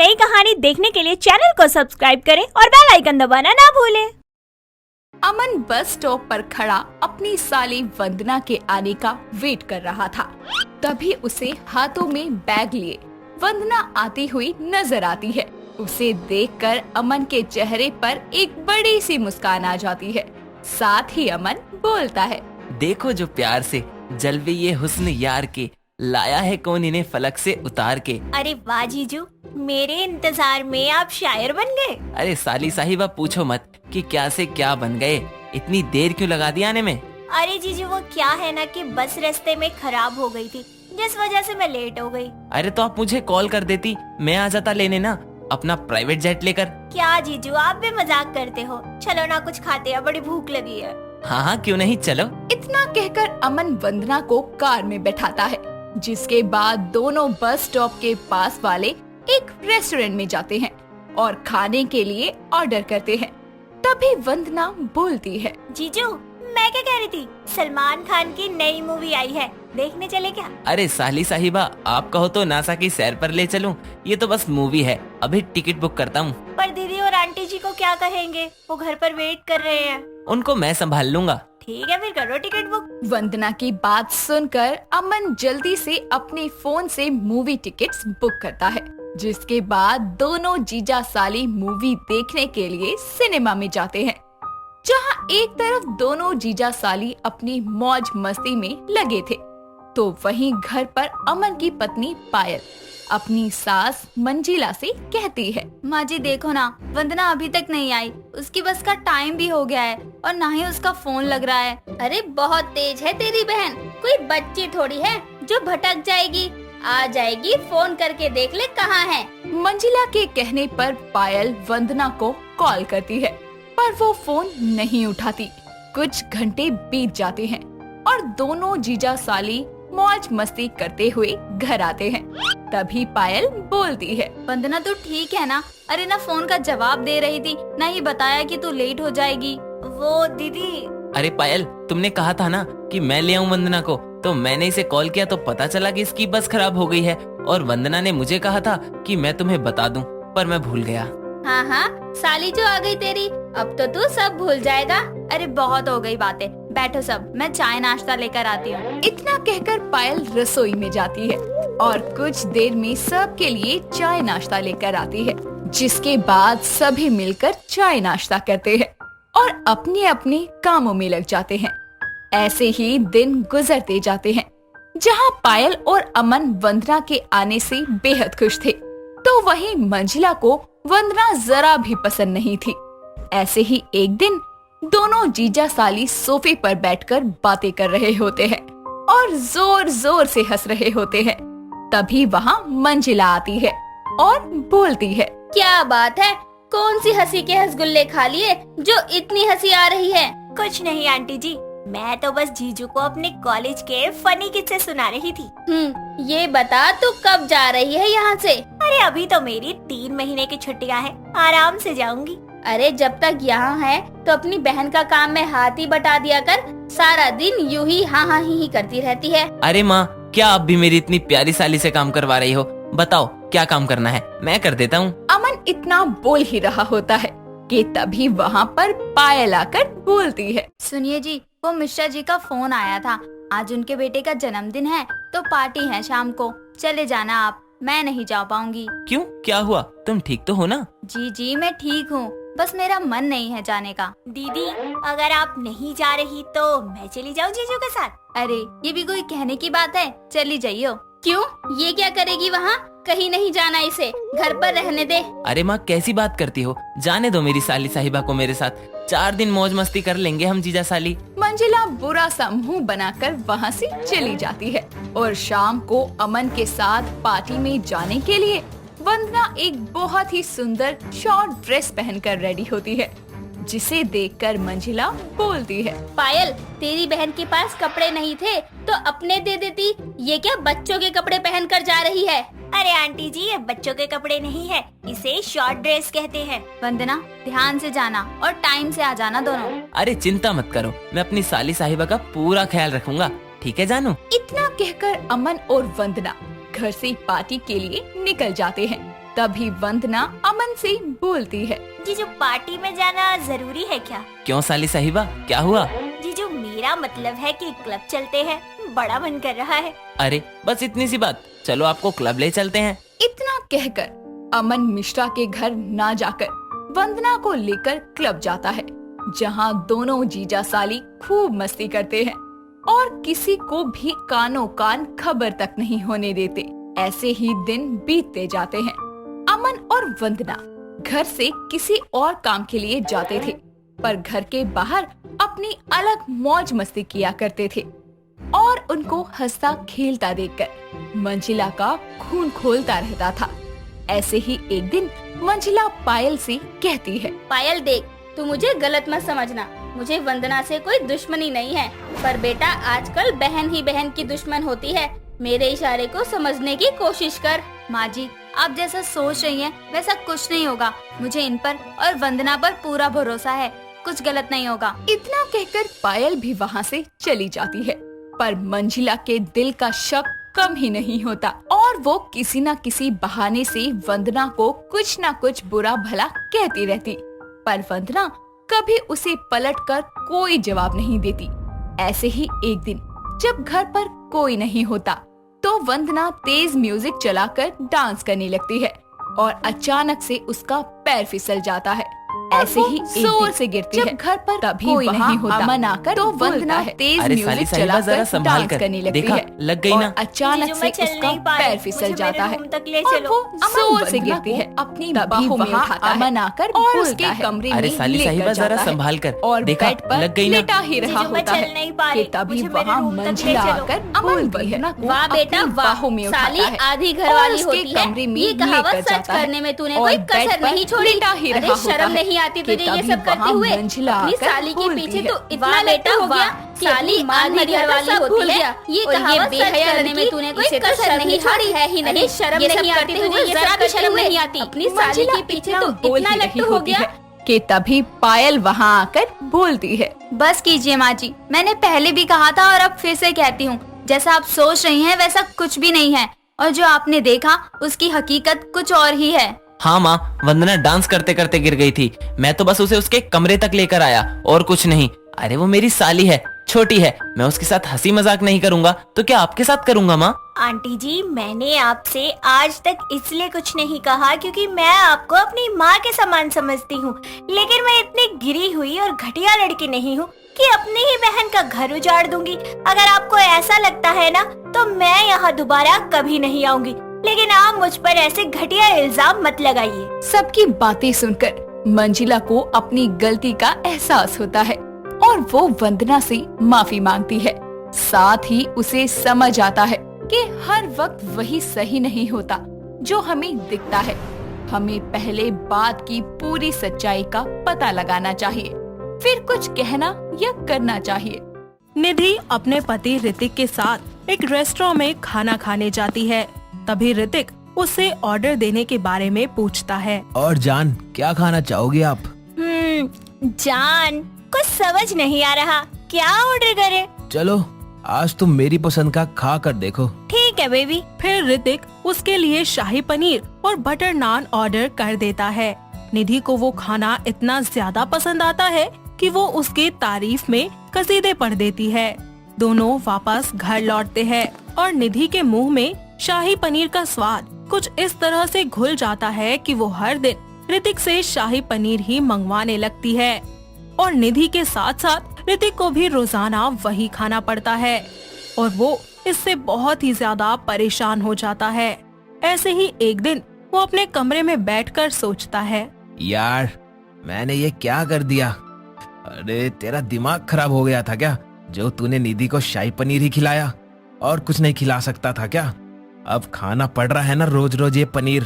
नई कहानी देखने के लिए चैनल को सब्सक्राइब करें और बेल आइकन दबाना ना भूलें। अमन बस स्टॉप पर खड़ा अपनी साली वंदना के आने का वेट कर रहा था। तभी उसे हाथों में बैग लिए वंदना आती हुई नजर आती है। उसे देखकर अमन के चेहरे पर एक बड़ी सी मुस्कान आ जाती है। साथ ही अमन बोलता है, देखो जो प्यार से जलवे ये हुस्न यार के, लाया है कौन इन्हें फलक से उतार के। अरे वाह जीजू, मेरे इंतजार में आप शायर बन गए। अरे साली साहिबा पूछो मत कि क्या से क्या बन गए, इतनी देर क्यों लगा दी आने में। अरे जीजू वो क्या है ना कि बस रास्ते में खराब हो गई थी, जिस वजह से मैं लेट हो गई। अरे तो आप मुझे कॉल कर देती, मैं आ जाता लेने ना, अपना प्राइवेट जेट लेकर। क्या जीजू आप भी मजाक करते हो। चलो ना कुछ खाते हैं, बड़ी भूख लगी है। हाँ हाँ क्यों नहीं, चलो। इतना कहकर अमन वंदना को कार में बैठाता है, जिसके बाद दोनों बस स्टॉप के पास वाले एक रेस्टोरेंट में जाते हैं और खाने के लिए ऑर्डर करते हैं। तभी वंदना बोलती है, जीजू मैं क्या कह रही थी, सलमान खान की नई मूवी आई है, देखने चले क्या? अरे साली साहिबा आप कहो तो नासा की सैर पर ले चलूं, ये तो बस मूवी है, अभी टिकट बुक करता हूँ। पर दीदी और आंटी जी को क्या कहेंगे, वो घर पर वेट कर रहे हैं। उनको मैं संभाल लूंगा। ठीक है फिर करो टिकट बुक। वंदना की बात सुनकर अमन जल्दी से अपने फोन से मूवी टिकट्स बुक करता है, जिसके बाद दोनों जीजा साली मूवी देखने के लिए सिनेमा में जाते हैं। जहां एक तरफ दोनों जीजा साली अपनी मौज मस्ती में लगे थे, तो वहीं घर पर अमन की पत्नी पायल अपनी सास मंजिला से कहती है, माँ जी देखो ना, वंदना अभी तक नहीं आई, उसकी बस का टाइम भी हो गया है और ना ही उसका फोन लग रहा है। अरे बहुत तेज है तेरी बहन, कोई बच्ची थोड़ी है जो भटक जाएगी, आ जाएगी, फोन करके देख ले कहाँ है। मंजिला के कहने पर पायल वंदना को कॉल करती है, पर वो फोन नहीं उठाती। कुछ घंटे बीत जाते हैं और दोनों जीजा साली मौज मस्ती करते हुए घर आते हैं। तभी पायल बोलती है, वंदना तू ठीक है ना? अरे ना फोन का जवाब दे रही थी, ना ही बताया कि तू लेट हो जाएगी। वो दीदी। अरे पायल तुमने कहा था ना कि मैं ले आऊं वंदना को, तो मैंने इसे कॉल किया तो पता चला कि इसकी बस खराब हो गई है, और वंदना ने मुझे कहा था कि मैं तुम्हें बता दूं, पर मैं भूल गया। हाँ हाँ साली जो आ गई तेरी, अब तो तू सब भूल जाएगा। अरे बहुत हो गई बातें, बैठो सब, मैं चाय नाश्ता लेकर आती हूँ। इतना कहकर पायल रसोई में जाती है और कुछ देर में सबके लिए चाय नाश्ता लेकर आती है, जिसके बाद सभी मिलकर चाय नाश्ता करते हैं और अपने अपने कामों में लग जाते हैं। ऐसे ही दिन गुजरते जाते हैं। जहाँ पायल और अमन वंदना के आने से बेहद खुश थे, तो वहीं मंजिला को वंदना जरा भी पसंद नहीं थी। ऐसे ही एक दिन दोनों जीजा साली सोफे पर बैठकर बातें कर रहे होते हैं और जोर जोर से हंस रहे होते हैं। तभी वहाँ मंजिला आती है और बोलती है, क्या बात है, कौन सी हंसी के रसगुल्ले खा लिए जो इतनी हंसी आ रही है? कुछ नहीं आंटी जी, मैं तो बस जीजू को अपने कॉलेज के फनी किस्से सुना रही थी। ये बता तू कब जा रही है यहाँ से? अरे अभी तो मेरी 3 महीने की छुट्टियाँ हैं, आराम से जाऊंगी। अरे जब तक यहाँ है तो अपनी बहन का काम में हाथ ही बटा दिया कर, सारा दिन यूं ही हाँ ही करती रहती है। अरे माँ क्या आप भी मेरी इतनी प्यारी साली से काम करवा रही हो, बताओ क्या काम करना है, मैं कर देता हूँ। अमन इतना बोल ही रहा होता है कि तभी वहाँ पर पायल आकर बोलती है, सुनिए जी, वो मिश्रा जी का फोन आया था, आज उनके बेटे का जन्मदिन है तो पार्टी है शाम को, चले जाना आप, मैं नहीं जा पाऊंगी। क्यों, क्या हुआ, तुम ठीक तो हो ना? जी मैं ठीक हूँ, बस मेरा मन नहीं है जाने का। दीदी अगर आप नहीं जा रही तो मैं चली जाऊँ जीजू के साथ। अरे ये भी कोई कहने की बात है, चली जाइयो। क्यों, ये क्या करेगी वहाँ? कहीं नहीं जाना, इसे घर पर रहने दे। अरे माँ कैसी बात करती हो, जाने दो मेरी साली साहिबा को मेरे साथ, 4 दिन मौज मस्ती कर लेंगे हम जीजा साली। मंजिला बुरा सा मुंह बनाकर वहाँ से चली जाती है और शाम को अमन के साथ पार्टी में जाने के लिए वंदना एक बहुत ही सुंदर शॉर्ट ड्रेस पहनकर रेडी होती है, जिसे देखकर मंजिला बोलती है, पायल तेरी बहन के पास कपड़े नहीं थे तो अपने दे देती, ये क्या बच्चों के कपड़े पहन कर जा रही है? अरे आंटी जी ये बच्चों के कपड़े नहीं है, इसे शॉर्ट ड्रेस कहते हैं। वंदना ध्यान से जाना और टाइम से आ जाना दोनों। अरे चिंता मत करो, मैं अपनी साली साहिबा का पूरा ख्याल रखूंगा, ठीक है जानू? इतना कहकर अमन और वंदना घर से पार्टी के लिए निकल जाते हैं। तभी वंदना अमन से बोलती है। जीजू, पार्टी में जाना जरूरी है क्या? क्यों साली साहिबा, क्या हुआ? जीजू, मेरा मतलब है कि क्लब चलते हैं, बड़ा मन कर रहा है। अरे बस इतनी सी बात, चलो आपको क्लब ले चलते हैं। इतना कहकर अमन मिश्रा के घर ना जाकर वंदना को लेकर क्लब जाता है, जहां दोनों जीजा साली खूब मस्ती करते हैं और किसी को भी कानों कान खबर तक नहीं होने देते। ऐसे ही दिन बीतते जाते हैं। अमन और वंदना घर से किसी और काम के लिए जाते थे, पर घर के बाहर अपनी अलग मौज मस्ती किया करते थे और उनको हंसता खेलता देखकर मंजिला का खून खोलता रहता था। ऐसे ही एक दिन मंजिला पायल से कहती है, पायल देख, तू मुझे गलत मत समझना, मुझे वंदना से कोई दुश्मनी नहीं है, पर बेटा आजकल बहन ही बहन की दुश्मन होती है। मेरे इशारे को समझने की कोशिश कर। माँ जी, आप जैसा सोच रही हैं वैसा कुछ नहीं होगा। मुझे इन पर और वंदना पर पूरा भरोसा है, कुछ गलत नहीं होगा। इतना कहकर पायल भी वहाँ से चली जाती है, पर मंजिला के दिल का शक कम ही नहीं होता और वो किसी न किसी बहाने से वंदना को कुछ न कुछ बुरा भला कहती रहती, पर वंदना कभी उसे पलटकर कोई जवाब नहीं देती। ऐसे ही एक दिन जब घर पर कोई नहीं होता तो वंदना तेज म्यूजिक चलाकर डांस करने लगती है और अचानक से उसका पैर फिसल जाता है। ऐसे ही जोर से गिरती है। घर पर तभी कोई नहीं होता। अमन आकर तो वंदना तेज म्यूजिक चलाकर डांस करने लगती है, लग गई ना। अचानक से उसका पैर फिसल जाता है और वो जोर से गिरती है। अपनी बाहों में उठाता है। अमन आकर और उसके कमरे में लेकर जाता है संभाल कर और देखा, बेड पर लग गई ना। लेटा ही रहा होता है कि तभी वहाँ मंजिला आकर अमन वंदना को वाह बेटा अपनी वाह, बाहों में उठाता साली है आधी और घरवाली उसके होती है। कमरे में ये कहावत लेकर सच जाता है करने में तूने और कोई बेड कसर पर नहीं छोड़ी। लेटा ही अरे रहा शर्म होता है नहीं आती कि तुझे ये तभी सब करते वहाँ हुए? मंजिला अपनी आकर साली के बोलती पीछे है, तो इतना वाह लेटा हो गया कि साली अपनी आधी मर्यादा घरवाली सब होती भूल है। गया। ये और ये कहावत सच बेहया करने में लड़की तूने कोई इसे तो कसर शर्म नहीं ही छोड़ी है ही नहीं। शर्म ये नहीं सब आती करते तुझे, हुए ये जरा सब भी करते शर्म हुए? नहीं आती। अपनी साली मंजिला के पीछे इतना तो बोल इतना ही रही लट्टू हो होती गया। है कि तभी पायल वहाँ आकर बोलती है, बस कीजिए माँ जी, मैंने पहले भी कहा था और अब फिर से कहती हूँ, जैसा आप सोच रही हैं वैसा कुछ भी नहीं है और जो आपने देखा उसकी हकीकत कुछ और ही है। हाँ माँ, वंदना डांस करते करते गिर गई थी। मैं तो बस उसे उसके कमरे तक लेकर आया और कुछ नहीं। अरे वो मेरी साली है, छोटी है, मैं उसके साथ हंसी मजाक नहीं करूंगा तो क्या आपके साथ करूंगा माँ? आंटी जी, मैंने आपसे आज तक इसलिए कुछ नहीं कहा क्योंकि मैं आपको अपनी माँ के समान समझती हूँ, लेकिन मैं इतनी गिरी हुई और घटिया लड़की नहीं हूँ कि अपनी ही बहन का घर उजाड़ दूंगी। अगर आपको ऐसा लगता है ना तो मैं यहाँ दोबारा कभी नहीं आऊंगी, लेकिन आप मुझ पर ऐसे घटिया इल्जाम मत लगाइए। सबकी बातें सुनकर मंजिला को अपनी गलती का एहसास होता है और वो वंदना से माफी मांगती है। साथ ही उसे समझ आता है कि हर वक्त वही सही नहीं होता जो हमें दिखता है। हमें पहले बात की पूरी सच्चाई का पता लगाना चाहिए, फिर कुछ कहना या करना चाहिए। निधि अपने पति ऋतिक के साथ एक रेस्टोरेंट में खाना खाने जाती है। तभी ऋतिक उससे ऑर्डर देने के बारे में पूछता है। और जान, क्या खाना चाहोगे आप? जान, कुछ समझ नहीं आ रहा, क्या ऑर्डर करें? चलो आज तुम मेरी पसंद का खा कर देखो। ठीक है बेबी। फिर ऋतिक उसके लिए शाही पनीर और बटर नान ऑर्डर कर देता है। निधि को वो खाना इतना ज्यादा पसंद आता है कि वो उसके तारीफ में कसीदे पढ़ देती है। दोनों वापस घर लौटते हैं और निधि के मुंह में शाही पनीर का स्वाद कुछ इस तरह से घुल जाता है कि वो हर दिन ऋतिक से शाही पनीर ही मंगवाने लगती है और निधि के साथ साथ ऋतिक को भी रोजाना वही खाना पड़ता है और वो इससे बहुत ही ज्यादा परेशान हो जाता है। ऐसे ही एक दिन वो अपने कमरे में बैठकर सोचता है, यार मैंने ये क्या कर दिया? अरे तेरा दिमाग खराब हो गया था क्या, जो तूने निधि को शाही पनीर ही खिलाया और कुछ नहीं खिला सकता था क्या? अब खाना पड़ रहा है ना रोज रोज ये पनीर,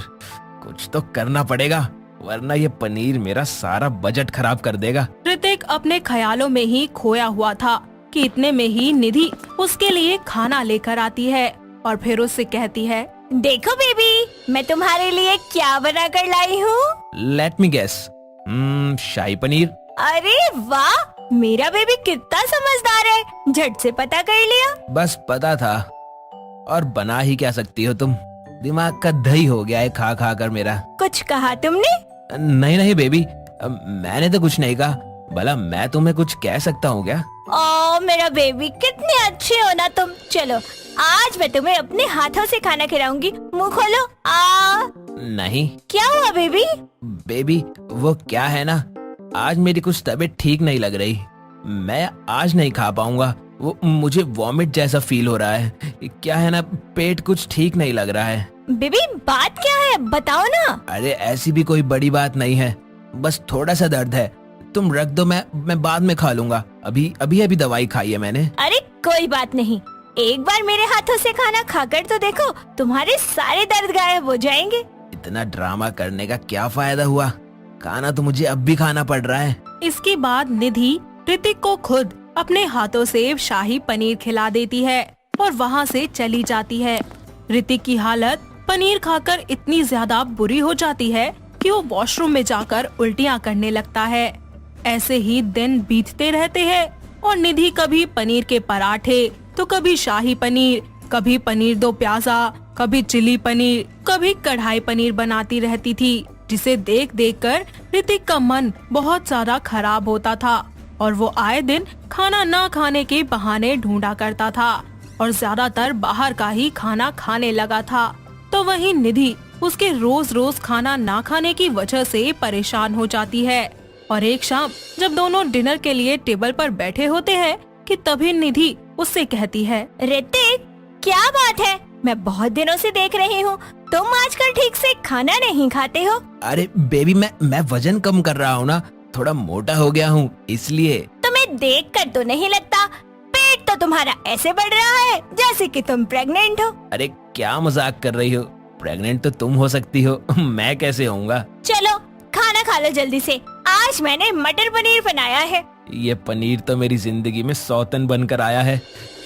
कुछ तो करना पड़ेगा वरना ये पनीर मेरा सारा बजट खराब कर देगा। ऋतिक अपने ख्यालों में ही खोया हुआ था कि इतने में ही निधि उसके लिए खाना लेकर आती है और फिर उससे कहती है, देखो बेबी, मैं तुम्हारे लिए क्या बना कर लाई हूँ। लेट मी गेस, शाही पनीर। अरे वाह, मेरा बेबी कितना समझदार है, झट से पता कर लिया। बस पता था। और बना ही क्या सकती हो तुम, दिमाग का दही हो गया है खा खा कर मेरा। कुछ कहा तुमने? नहीं नहीं बेबी, मैंने तो कुछ नहीं कहा। भला मैं तुम्हें कुछ कह सकता हूँ क्या? ओ मेरा बेबी, कितने अच्छे हो ना तुम। चलो आज मैं तुम्हें अपने हाथों से खाना खिलाऊंगी। मुंह खोलो। नहीं। क्या हुआ बेबी? बेबी वो क्या है ना, आज मेरी कुछ तबीयत ठीक नहीं लग रही। मैं आज नहीं खा पाऊंगा। वो मुझे वॉमिट जैसा फील हो रहा है। क्या है ना, पेट कुछ ठीक नहीं लग रहा है। बेबी बात क्या है, बताओ ना। अरे ऐसी भी कोई बड़ी बात नहीं है, बस थोड़ा सा दर्द है। तुम रख दो, मैं बाद में खा लूंगा। अभी दवाई खाई है मैंने। अरे कोई बात नहीं, एक बार मेरे हाथों से खाना खाकर तो देखो, तुम्हारे सारे दर्द गायब हो जाएंगे। इतना ड्रामा करने का क्या फायदा हुआ? खाना तो मुझे अब भी खाना पड़ रहा है। इसके बाद निधि ऋतिक को खुद अपने हाथों से शाही पनीर खिला देती है और वहाँ से चली जाती है। ऋतिक की हालत पनीर खाकर इतनी ज्यादा बुरी हो जाती है कि वो वॉशरूम में जाकर उल्टियाँ करने लगता है। ऐसे ही दिन बीतते रहते हैं और निधि कभी पनीर के पराठे तो कभी शाही पनीर, कभी पनीर दो प्याजा, कभी चिली पनीर, कभी कढ़ाई पनीर बनाती रहती थी, जिसे देख देख कर ऋतिक का मन बहुत ज्यादा खराब होता था और वो आए दिन खाना ना खाने के बहाने ढूंढा करता था और ज्यादातर बाहर का ही खाना खाने लगा था। तो वहीं निधि उसके रोज रोज खाना ना खाने की वजह से परेशान हो जाती है और एक शाम जब दोनों डिनर के लिए टेबल पर बैठे होते हैं कि तभी निधि उससे कहती है, ऋतिक क्या बात है, मैं बहुत दिनों से देख रही हूँ, तुम आजकल ठीक से खाना नहीं खाते हो। अरे बेबी मैं वजन कम कर रहा हूँ ना, थोड़ा मोटा हो गया हूँ इसलिए। तुम्हें देख कर तो नहीं लगता, पेट तो तुम्हारा ऐसे बढ़ रहा है जैसे कि तुम प्रेग्नेंट हो। अरे क्या मजाक कर रही हो? प्रेग्नेंट तो तुम हो सकती हो, मैं कैसे होऊंगा? चलो खाना खा लो जल्दी से, आज मैंने मटर पनीर बनाया है। ये पनीर तो मेरी जिंदगी में सौतन बनकर आया है।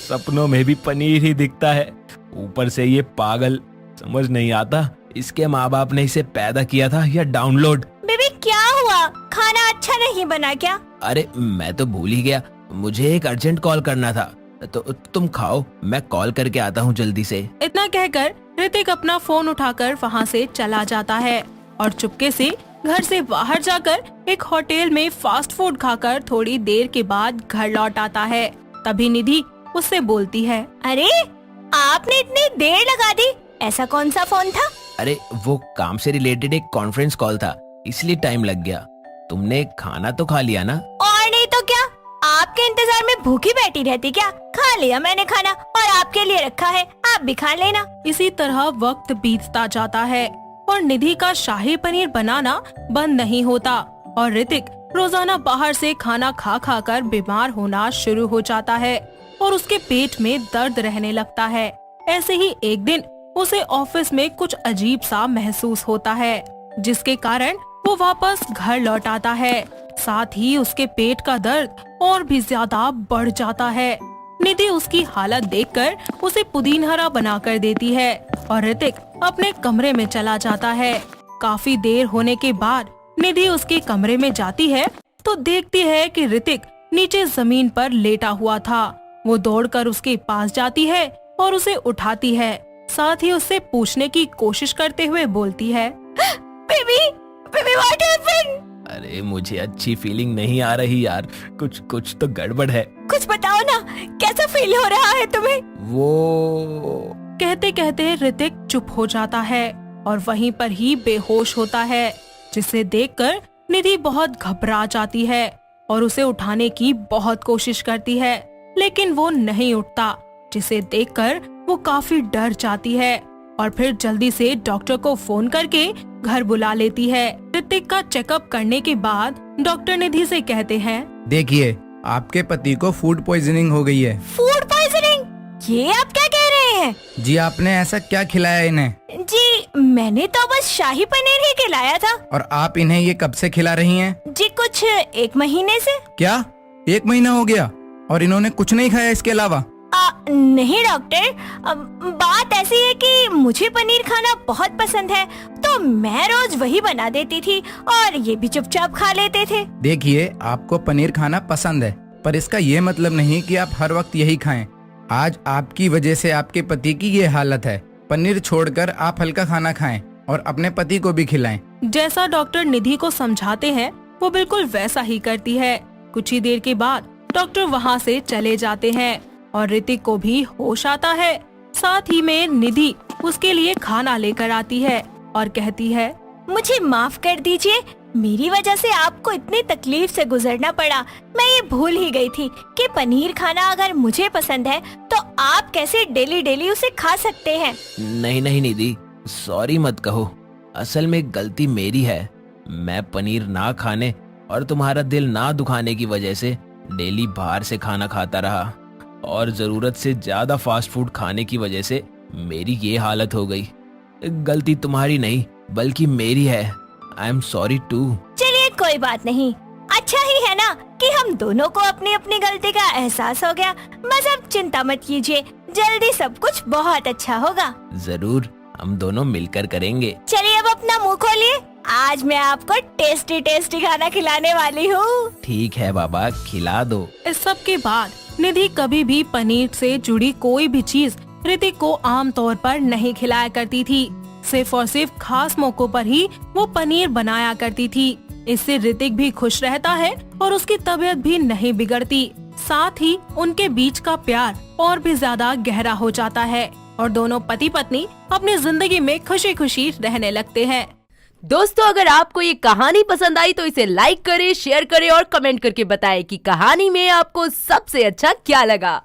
सपनों में भी पनीर ही दिखता है। ऊपर से ये पागल, समझ नहीं आता इसके माँ बाप ने इसे पैदा किया था या डाउनलोड। बेबी क्या हुआ, खाना अच्छा नहीं बना क्या? अरे मैं तो भूल ही गया, मुझे एक अर्जेंट कॉल करना था। तो तुम खाओ, मैं कॉल करके आता हूँ जल्दी से। इतना कहकर ऋतिक अपना फोन उठाकर वहाँ से चला जाता है और चुपके से घर से बाहर जाकर एक होटल में फास्ट फूड खाकर थोड़ी देर के बाद घर लौट आता है। तभी निधि उससे बोलती है, अरे आपने इतनी देर लगा दी, ऐसा कौन सा फोन था? अरे वो काम से रिलेटेड एक कॉन्फ्रेंस कॉल था, इसलिए टाइम लग गया। तुमने खाना तो खा लिया ना? और नहीं तो क्या, आपके इंतजार में भूखी बैठी रहती क्या? खा लिया मैंने खाना और आपके लिए रखा है, आप भी खा लेना। इसी तरह वक्त बीतता जाता है और निधि का शाही पनीर बनाना बंद नहीं होता और ऋतिक रोजाना बाहर से खाना खा खा कर बीमार होना शुरू हो जाता है और उसके पेट में दर्द रहने लगता है। ऐसे ही एक दिन उसे ऑफिस में कुछ अजीब सा महसूस होता है, जिसके कारण वो वापस घर लौट आता है। साथ ही उसके पेट का दर्द और भी ज्यादा बढ़ जाता है। निधि उसकी हालत देखकर उसे पुदीन हरा बनाकर देती है और ऋतिक अपने कमरे में चला जाता है। काफी देर होने के बाद निधि उसके कमरे में जाती है तो देखती है कि ऋतिक नीचे जमीन पर लेटा हुआ था। वो दौड़कर उसके पास जाती है और उसे उठाती है, साथ ही उससे पूछने की कोशिश करते हुए बोलती है, बेबी व्हाट हैपेंड? अरे मुझे अच्छी फीलिंग नहीं आ रही यार, कुछ तो गड़बड़ है। कुछ बताओ ना, कैसा फील हो रहा है तुम्हें? वो कहते कहते ऋतिक चुप हो जाता है और वहीं पर ही बेहोश होता है, जिसे देखकर निधि बहुत घबरा जाती है और उसे उठाने की बहुत कोशिश करती है, लेकिन वो नहीं उठता, जिसे देखकर वो काफी डर जाती है और फिर जल्दी से डॉक्टर को फोन करके घर बुला लेती है। ऋतिक का चेकअप करने के बाद डॉक्टर निधि से कहते हैं, देखिए आपके पति को फूड पॉइजनिंग हो गई है। Food poisoning? ये आप क्या कह रहे हैं? जी आपने ऐसा क्या खिलाया इन्हें? जी मैंने तो बस शाही पनीर ही खिलाया था। और आप इन्हें ये कब से खिला रही हैं? जी कुछ 1 महीने से। क्या 1 महीना हो गया और इन्होंने कुछ नहीं खाया इसके अलावा? नहीं डॉक्टर, बात ऐसी है कि मुझे पनीर खाना बहुत पसंद है, तो मैं रोज वही बना देती थी और ये भी चुपचाप खा लेते थे। देखिए आपको पनीर खाना पसंद है, पर इसका ये मतलब नहीं कि आप हर वक्त यही खाएं। आज आपकी वजह से आपके पति की ये हालत है, पनीर छोड़कर आप हल्का खाना खाएं और अपने पति को भी खिलाएं। जैसा डॉक्टर निधि को समझाते हैं वो बिल्कुल वैसा ही करती है। कुछ ही देर के बाद डॉक्टर वहाँ से चले जाते हैं और ऋतिक को भी होश आता है। साथ ही में निधि उसके लिए खाना लेकर आती है और कहती है, मुझे माफ कर दीजिए, मेरी वजह से आपको इतनी तकलीफ से गुजरना पड़ा। मैं ये भूल ही गई थी कि पनीर खाना अगर मुझे पसंद है तो आप कैसे डेली डेली उसे खा सकते हैं। नहीं नहीं निधि, सॉरी मत कहो। असल में गलती मेरी है। मैं पनीर ना खाने और तुम्हारा दिल ना दुखाने की वजह से डेली बाहर से खाना खाता रहा और जरूरत से ज्यादा फास्ट फूड खाने की वजह से मेरी ये हालत हो गई। गलती तुम्हारी नहीं बल्कि मेरी है। I am sorry too. चलिए कोई बात नहीं, अच्छा ही है ना कि हम दोनों को अपनी अपनी गलती का एहसास हो गया। बस अब चिंता मत कीजिए, जल्दी सब कुछ बहुत अच्छा होगा। जरूर, हम दोनों मिलकर करेंगे। चलिए अब अपना मुंह खोलिए, आज मैं आपको टेस्टी टेस्टी खाना खिलाने वाली हूँ। ठीक है बाबा, खिला दो। इस सब के बाद निधि कभी भी पनीर से जुड़ी कोई भी चीज ऋतिक को आम तौर पर नहीं खिलाया करती थी। सिर्फ और सिर्फ खास मौकों पर ही वो पनीर बनाया करती थी। इससे ऋतिक भी खुश रहता है और उसकी तबीयत भी नहीं बिगड़ती। साथ ही उनके बीच का प्यार और भी ज्यादा गहरा हो जाता है और दोनों पति पत्नी अपनी जिंदगी में खुशी खुशी रहने लगते हैं। दोस्तों, अगर आपको ये कहानी पसंद आई तो इसे लाइक करें, शेयर करें और कमेंट करके बताएं कि कहानी में आपको सबसे अच्छा क्या लगा।